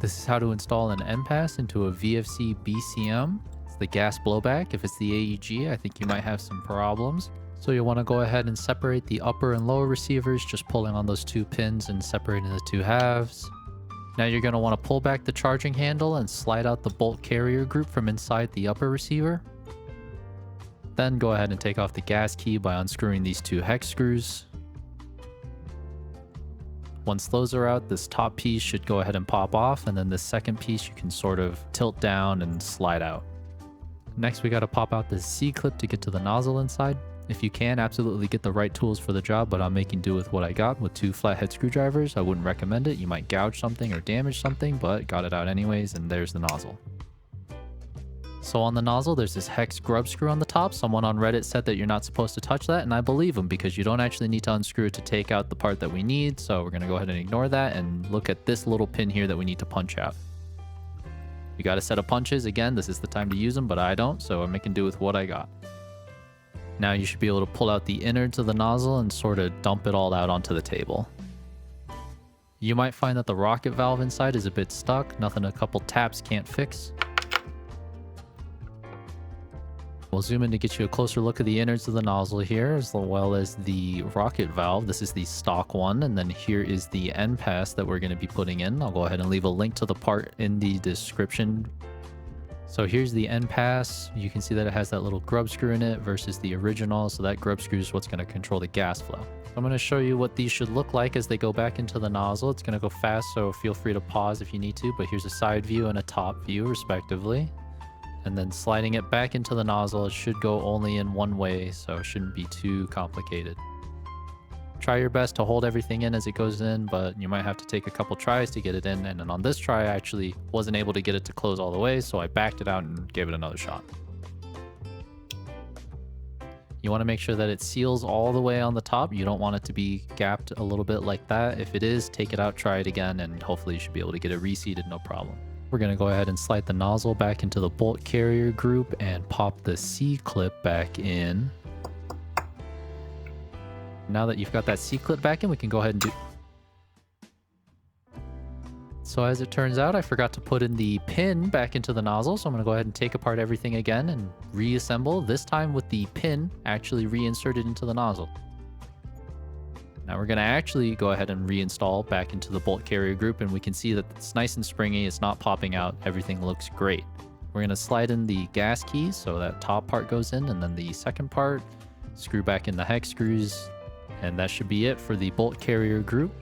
This is how to install an Npas into a VFC BCM. It's the gas blowback. If it's the AEG, I think you might have some problems. So you'll want to go ahead and separate the upper and lower receivers, just pulling on those two pins and separating the two halves. Now you're going to want to pull back the charging handle and slide out the bolt carrier group from inside the upper receiver. Then go ahead and take off the gas key by unscrewing these two hex screws. Once those are out, this top piece should go ahead and pop off, and then this second piece you can sort of tilt down and slide out. Next, we got to pop out this C-clip to get to the nozzle inside. If you can, absolutely get the right tools for the job, but I'm making do with what I got with two flathead screwdrivers. I wouldn't recommend it. You might gouge something or damage something, but got it out anyways, and there's the nozzle. So on the nozzle, there's this hex grub screw on the top. Someone on Reddit said that you're not supposed to touch that, and I believe them because you don't actually need to unscrew it to take out the part that we need. So we're going to go ahead and ignore that and look at this little pin here that we need to punch out. You got a set of punches. Again, this is the time to use them, but I don't, so I'm making do with what I got. Now you should be able to pull out the innards of the nozzle and sort of dump it all out onto the table. You might find that the rocket valve inside is a bit stuck, nothing a couple taps can't fix. We'll zoom in to get you a closer look at the innards of the nozzle here, as well as the rocket valve. This is the stock one, and then here is the Npas that we're going to be putting in. I'll go ahead and leave a link to the part in the description. So here's the Npas. You can see that it has that little grub screw in it versus the original, so that grub screw is what's going to control the gas flow. I'm going to show you what these should look like as they go back into the nozzle. It's going to go fast, so feel free to pause if you need to, but here's a side view and a top view respectively. And then sliding it back into the nozzle, it should go only in one way, so it shouldn't be too complicated. Try your best to hold everything in as it goes in, but you might have to take a couple tries to get it in. And then on this try, I actually wasn't able to get it to close all the way, so I backed it out and gave it another shot. You want to make sure that it seals all the way on the top. You don't want it to be gapped a little bit like that. If it is, take it out, try it again, and hopefully you should be able to get it reseated, no problem. We're going to go ahead and slide the nozzle back into the bolt carrier group and pop the C-clip back in. Now that you've got that C-clip back in, we can go ahead and do... So as it turns out, I forgot to put in the pin back into the nozzle, so I'm going to go ahead and take apart everything again and reassemble, this time with the pin actually reinserted into the nozzle. Now we're going to actually go ahead and reinstall back into the bolt carrier group, and we can see that it's nice and springy, it's not popping out, everything looks great. We're going to slide in the gas keys so that top part goes in, and then the second part, screw back in the hex screws, and that should be it for the bolt carrier group.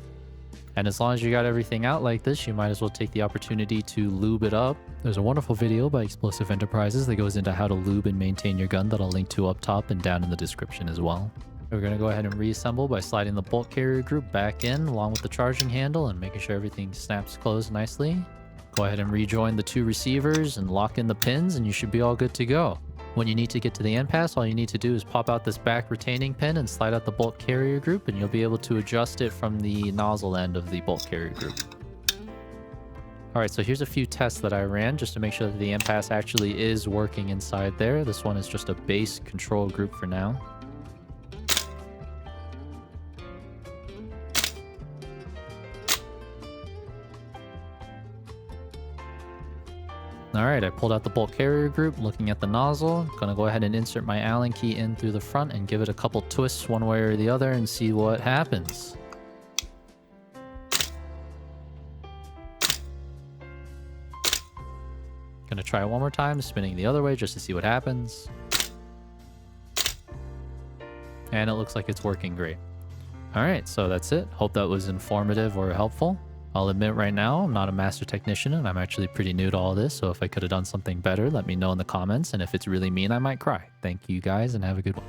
And as long as you got everything out like this, you might as well take the opportunity to lube it up. There's a wonderful video by Explosive Enterprises that goes into how to lube and maintain your gun that I'll link to up top and down in the description as well. We're going to go ahead and reassemble by sliding the bolt carrier group back in along with the charging handle and making sure everything snaps closed nicely. Go ahead and rejoin the two receivers and lock in the pins, and you should be all good to go. When you need to get to the Npas, all you need to do is pop out this back retaining pin and slide out the bolt carrier group, and you'll be able to adjust it from the nozzle end of the bolt carrier group. Alright, so here's a few tests that I ran just to make sure that the Npas actually is working inside there. This one is just a base control group for now. Alright, I pulled out the bolt carrier group, looking at the nozzle. Gonna go ahead and insert my Allen key in through the front and give it a couple twists one way or the other and see what happens. Gonna try one more time, spinning the other way just to see what happens. And it looks like it's working great. Alright, so that's it. Hope that was informative or helpful. I'll admit right now, I'm not a master technician and I'm actually pretty new to all this, so if I could have done something better, let me know in the comments, and if it's really mean, I might cry. Thank you guys and have a good one.